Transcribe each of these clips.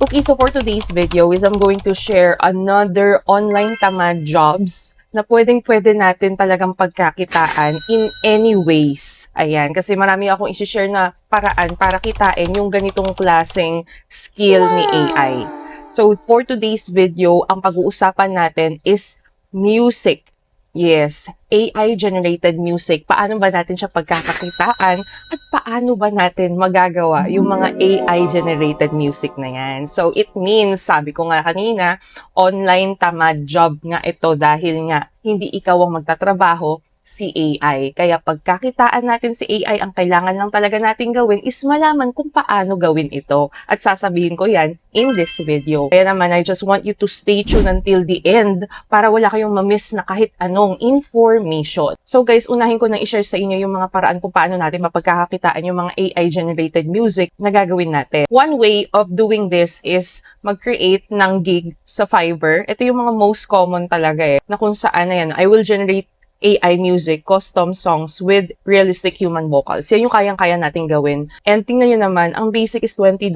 Okay, so for today's video is I'm going to share another online tamad jobs na pwedeng-pwede natin talagang pagkakitaan in any ways. Ayan, kasi marami akong i-share na paraan para kitain yung ganitong klaseng skill ni AI. So for today's video, ang pag-uusapan natin is music. Yes, AI-generated music. Paano ba natin siya pagkakakitaan at paano ba natin magagawa yung mga AI-generated music na yan? So, it means, sabi ko nga kanina, online tamad job nga ito dahil nga hindi ikaw ang magtatrabaho, si AI. Kaya pagkakitaan natin si AI, ang kailangan lang talaga natin gawin is malaman kung paano gawin ito. At sasabihin ko yan in this video. Kaya naman, I just want you to stay tuned until the end para wala kayong mamiss na kahit anong information. So guys, unahin ko na i-share sa inyo yung mga paraan kung paano natin mapagkakakitaan yung mga AI-generated music na gagawin natin. One way of doing this is mag-create ng gig sa Fiverr. Ito yung mga most common talaga na kung saan na yan, I will generate AI music, custom songs with realistic human vocals. Yan yung kayang-kaya natin gawin. And tingnan nyo naman, ang basic is $20.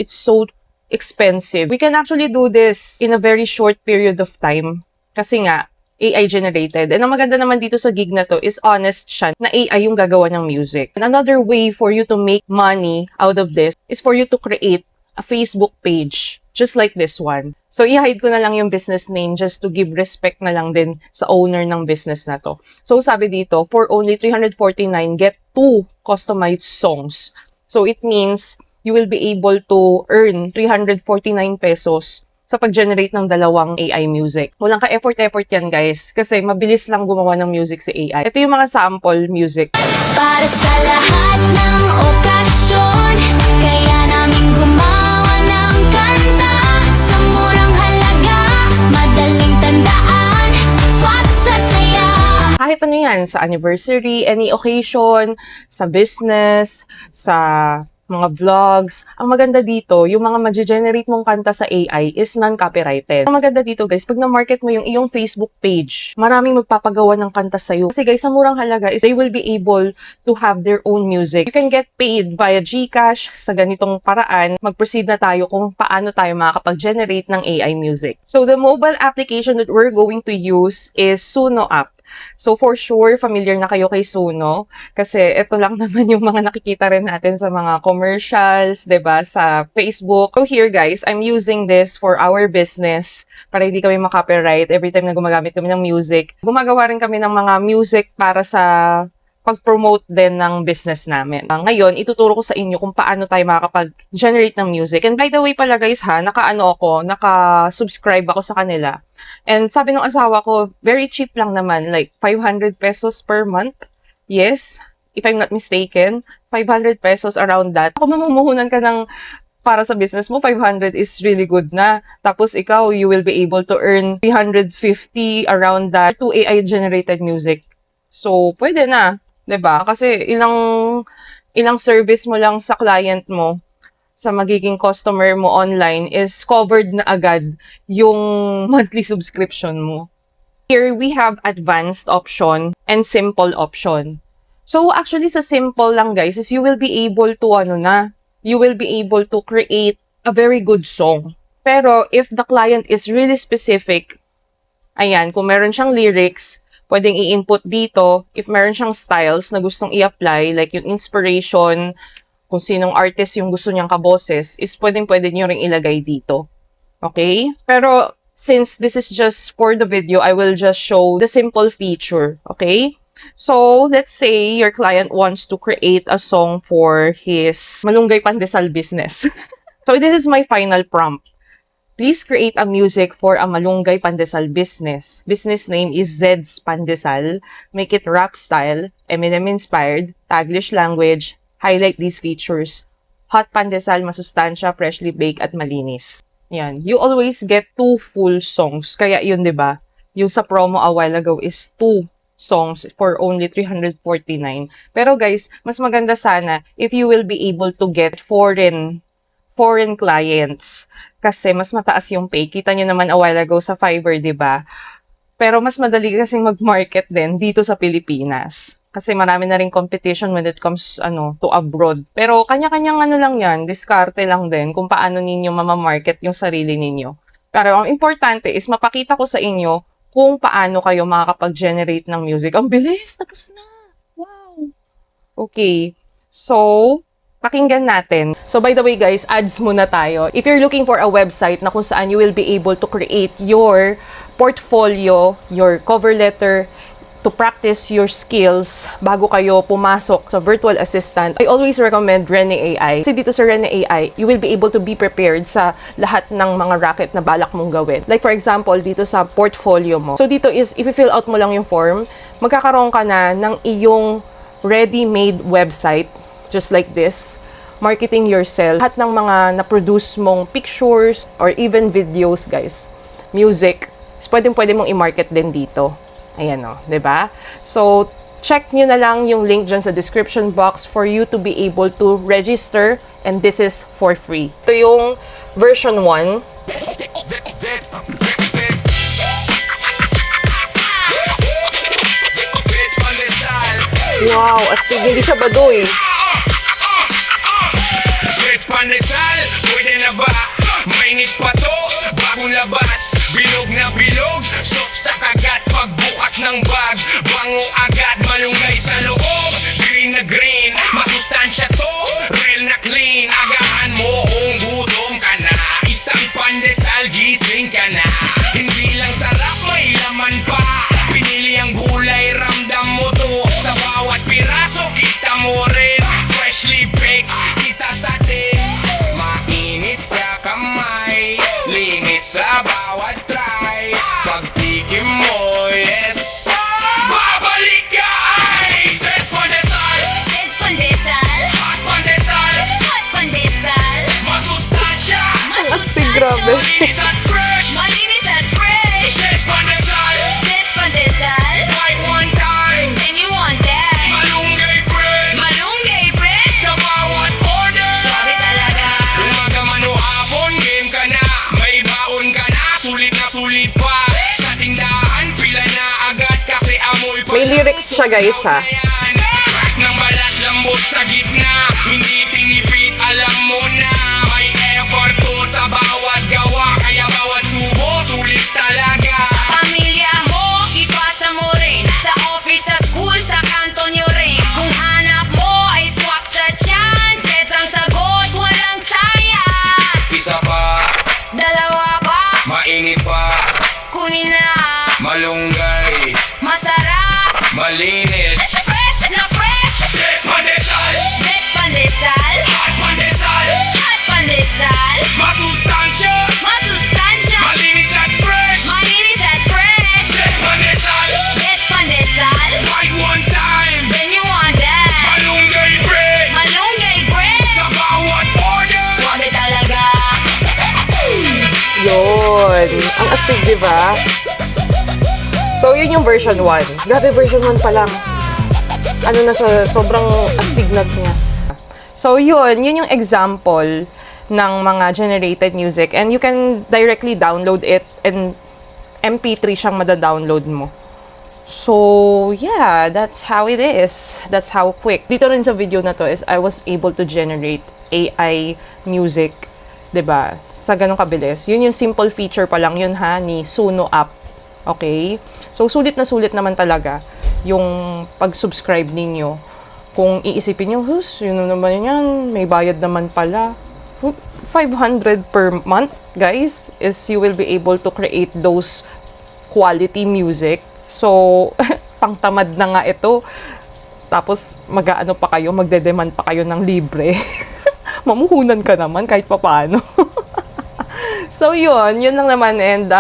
It's so expensive. We can actually do this in a very short period of time. Kasi nga, AI generated. And ang maganda naman dito sa gig na to is honest siya na AI yung gagawa ng music. And another way for you to make money out of this is for you to create a Facebook page. Just like this one. So, i-hide ko na lang yung business name just to give respect na lang din sa owner ng business na to. So, sabi dito, for only $349, get 2 customized songs. So, it means you will be able to earn 349 pesos sa pag-generate ng dalawang AI music. Walang ka-effort yan, guys. Kasi mabilis lang gumawa ng music si AI. Ito yung mga sample music. Para sa lahat ng okasyon, kaya namin gumawa ng kanta sa murang halaga, madaling tandaan, swak sa saya. Kahit ano yan, sa anniversary, any occasion, sa business, sa mga vlogs. Ang maganda dito, yung mga ma-generate mong kanta sa AI is non-copyrighted. Ang maganda dito guys, pag na-market mo yung iyong Facebook page, maraming magpapagawa ng kanta sa'yo. Kasi guys, sa murang halaga is they will be able to have their own music. You can get paid via GCash sa ganitong paraan. Mag-proceed na tayo kung paano tayo makakapag-generate ng AI music. So the mobile application that we're going to use is Suno app. So, for sure, familiar na kayo kay Suno. Kasi ito lang naman yung mga nakikita rin natin sa mga commercials, 'di ba, sa Facebook. So, here guys, I'm using this for our business para hindi kami makopyright every time na gumagamit kami ng music. Gumagawa rin kami ng mga music para sa pag-promote din ng business namin. Ngayon, ituturo ko sa inyo kung paano tayo makakapag-generate ng music. And by the way pala guys naka-subscribe ako sa kanila. And sabi ng asawa ko, very cheap lang naman, like 500 pesos per month. Yes, if I'm not mistaken, 500 pesos around that. Kung mamumuhunan ka ng para sa business mo, 500 is really good na. Tapos ikaw, you will be able to earn 350 around that to AI-generated music. So, pwede na. 'Di ba? Kasi ilang service mo lang sa client mo, sa magiging customer mo online is covered na agad yung monthly subscription mo. Here we have advanced option and simple option. So actually sa simple lang guys is you will be able to you will be able to create a very good song. Pero if the client is really specific, ayan, kung meron siyang lyrics, pwedeng i-input dito. If meron siyang styles na gustong i-apply, like yung inspiration, kung sinong artist yung gusto niyang kaboses, is pwede niyo ring ilagay dito. Okay? Pero, since this is just for the video, I will just show the simple feature. Okay? So, let's say your client wants to create a song for his malunggay pandesal business. So, this is my final prompt. Please create a music for a malunggay pandesal business. Business name is Zed's Pandesal. Make it rap style, Eminem inspired, Taglish language. Highlight these features. Hot pandesal, masustansya, freshly baked at malinis. Yan. You always get 2 full songs. Kaya yun, 'di ba? Yung sa promo a while ago is 2 songs for only 349. Pero guys, mas maganda sana if you will be able to get foreign clients. Kasi mas mataas yung pay. Kita nyo naman a while ago sa Fiverr, di ba? Pero mas madali kasing mag-market din dito sa Pilipinas. Kasi marami na rin competition when it comes to abroad. Pero kanya-kanyang lang yan, diskarte lang din kung paano ninyo mamamarket yung sarili ninyo. Pero ang importante is mapakita ko sa inyo kung paano kayo makakapag-generate ng music. Ang bilis! Tapos na! Wow! Okay. So, pakinggan natin. So, by the way guys, ads muna tayo. If you're looking for a website na kung saan you will be able to create your portfolio, your cover letter, to practice your skills bago kayo pumasok sa virtual assistant, I always recommend Rene AI. Kasi dito sa Rene AI, you will be able to be prepared sa lahat ng mga racket na balak mong gawin. Like for example, dito sa portfolio mo. So dito is, if you fill out mo lang yung form, magkakaroon ka na ng iyong ready-made website, just like this, marketing yourself. Lahat ng mga na-produce mong pictures or even videos, guys, music, pwede mong i-market din dito. Ayan o, diba? So, check nyo na lang yung link dyan sa description box for you to be able to register, and this is for free. Ito yung version 1. Wow, astig, hindi siya baduy. Switch pandesal, pwede na ba? Mainit pa to, bagong labas. Bilog na bilog, soft sa kagat. Pagbukas ng bag, bango agad. Malunggay sa loob, green na green. Masustansya to, real na clean. Agahan mo kung gutom ka na. Isang pandesal, gising ka na. Hindi lang sarap, may laman pa. Pinili ang gulay, ramdam mo to. Sa bawat piraso, kita mo rin. Freshly baked, kita sa tin. Mainit sa kamay, linis sa bawat try. Pagtikim mo, yes, babalik ka ay Sets Pandesal, Sets Pandesal, Hot Pandesal, Hot Pandesal, masustansya, Astig, grabe. malinis at fresh. malinis at fresh. Sets Pandesal, Sets Pandesal, buy one time. and you want that. Malunggay bread, Malunggay bread, sa bawat order. sabi talaga. Umaga man o hapon, game ka na. May baon ka na, sulit pa. Sa tindahan, pila na agad kasi amoy pa. May lyrics siya, guys, ha? Crack ng balat, lambot sa gitna. Hindi pinipit, alam mo na. May effort to sa bawat gawa. Kaya bawat subo, sulit talaga. Pamilya mo, ipasa mo rin. Sa office, sa school, sa kanto nyo rin. Kung hanap mo ay swak sa tiyan, sets ang sagot, walang sayang. Isa pa, Dalawa pa, mainit pa. kunin na. Malunggay, Masarap, malinis. fresh na fresh. Sets Pandesal, Sets Pandesal, Hot Pandesal, Hot Pandesal, masustansya, masustansya, malinis at fresh. malinis at fresh. Sets Pandesal, Sets Pandesal, buy one time. then you want that. Malunggay bread, Malunggay bread, sa bawat order. sabi talaga. Yun. Ang astig, di ba? So, yun yung version 1. Grabe, version 1 pa lang. Sobrang astig na niya. So, yun yung example ng mga generated music. And you can directly download it, and MP3 siyang madadownload mo. So, yeah, that's how it is. That's how quick. Dito rin sa video na to is I was able to generate AI music, 'di ba? Sa ganong kabilis. Yun yung simple feature pa lang yun ha, ni Suno app. Okay? So, sulit na sulit naman talaga yung pag-subscribe ninyo. Kung iisipin nyo, yun naman yan, may bayad naman pala. 500 per month, guys, is you will be able to create those quality music. So, pangtamad na nga ito. Tapos, mag-aano pa kayo, magde-demand pa kayo ng libre. Mamuhunan ka naman kahit papaano. So, yun lang naman. And,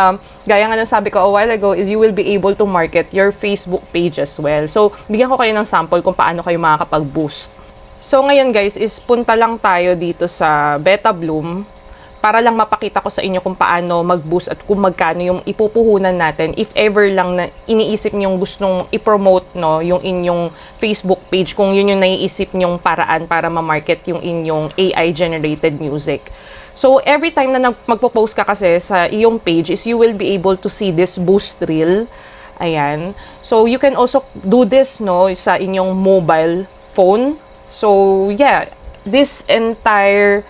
gaya nga ng sabi ko a while ago, is you will be able to market your Facebook page as well. So, bigyan ko kayo ng sample kung paano kayo makakapag-boost. So, ngayon guys, is punta lang tayo dito sa Beta Bloom para lang mapakita ko sa inyo kung paano mag-boost at kung magkano yung ipupuhunan natin if ever lang na iniisip niyong gustong i-promote no, yung inyong Facebook page, kung yun yung naiisip niyong paraan para ma-market yung inyong AI-generated music. So, every time na magpo-post ka kasi sa iyong page is you will be able to see this boost reel. Ayan. So, you can also do this, no, sa inyong mobile phone. So, yeah, this entire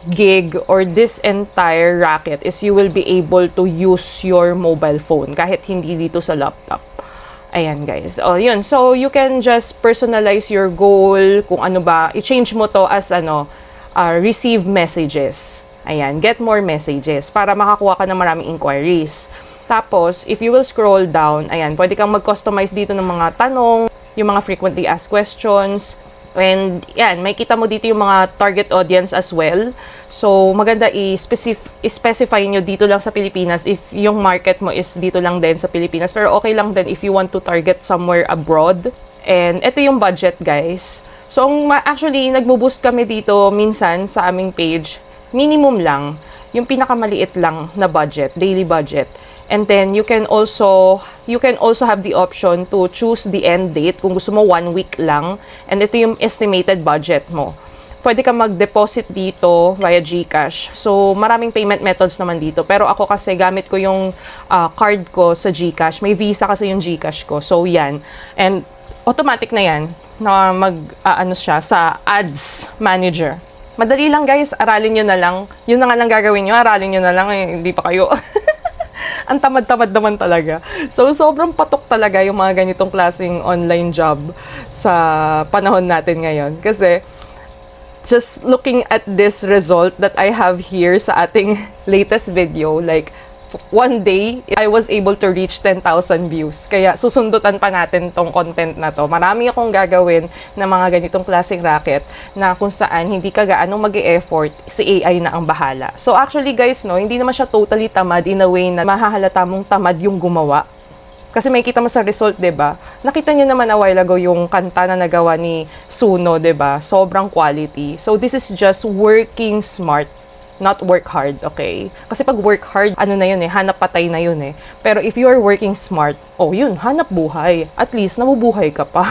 gig or this entire racket is you will be able to use your mobile phone kahit hindi dito sa laptop. Ayan, guys. Oh, yun. So, you can just personalize your goal, kung ano ba, i-change mo to as, receive messages. Ayan, get more messages para makakuha ka ng maraming inquiries. Tapos, if you will scroll down, ayan, pwede kang mag-customize dito ng mga tanong, yung mga frequently asked questions, and yan, may kita mo dito yung mga target audience as well. So, maganda i-specify nyo dito lang sa Pilipinas if yung market mo is dito lang din sa Pilipinas. Pero okay lang din if you want to target somewhere abroad. And ito yung budget, guys. So, actually, nagbo-boost kami dito minsan sa aming page. Minimum lang. Yung pinakamaliit lang na budget, daily budget. And then, you can also have the option to choose the end date kung gusto mo 1 week lang. And ito yung estimated budget mo. Pwede ka mag-deposit dito via GCash. So, maraming payment methods naman dito. Pero ako kasi gamit ko yung card ko sa GCash. May Visa kasi yung GCash ko. So, yan. And automatic na yan na siya sa Ads Manager. Madali lang, guys. Aralin nyo na lang. Yun na nga lang gagawin nyo. Aralin nyo na lang. Hindi pa kayo. Ang tamad-tamad naman talaga. So, sobrang patok talaga yung mga ganitong klaseng online job sa panahon natin ngayon. Kasi, just looking at this result that I have here sa ating latest video, like, one day, I was able to reach 10,000 views. Kaya, susundutan pa natin tong content na to. Marami akong gagawin na mga ganitong klaseng racket na kung saan hindi ka gaano mag-e-effort, si AI na ang bahala. So, actually guys, no, hindi naman siya totally tamad in a way na mahahalata mong tamad yung gumawa. Kasi may kita mo sa result, 'di ba? Nakita niyo naman a while ago yung kanta na nagawa ni Suno, 'di ba? Sobrang quality. So, this is just working smart. Not work hard, okay? Kasi pag work hard, ano na yun hanap patay na yun Pero if you are working smart, oh yun, hanap buhay. At least, nabubuhay ka pa.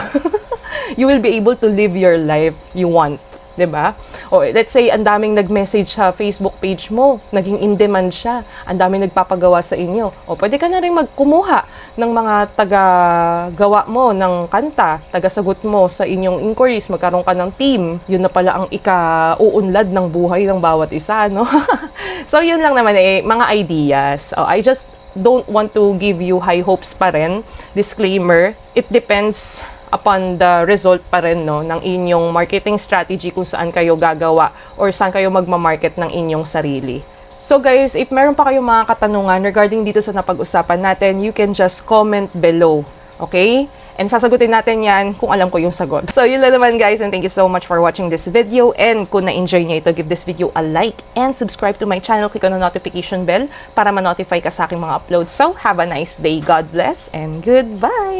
You will be able to live your life you want. 'Di ba? O let's say ang daming nag-message sa Facebook page mo, naging in demand siya. Ang daming nagpapagawa sa inyo. O pwede ka na rin magkumuha ng mga taga-gawa mo ng kanta, taga-sagot mo sa inyong inquiries, magkaroon ka ng team. Yun na pala ang ika-uunlad ng buhay ng bawat isa, no? So yun lang naman mga ideas. I just don't want to give you high hopes pa rin. Disclaimer, it depends upon the result pa rin, no, ng inyong marketing strategy kung saan kayo gagawa or saan kayo magmamarket ng inyong sarili. So guys, if meron pa kayong mga katanungan regarding dito sa napag-usapan natin, you can just comment below. Okay? And sasagutin natin yan kung alam ko yung sagot. So yun lang naman guys, and thank you so much for watching this video. And kung na-enjoy nyo ito, give this video a like and subscribe to my channel. Click on the notification bell para ma-notify ka sa aking mga uploads. So have a nice day. God bless and goodbye!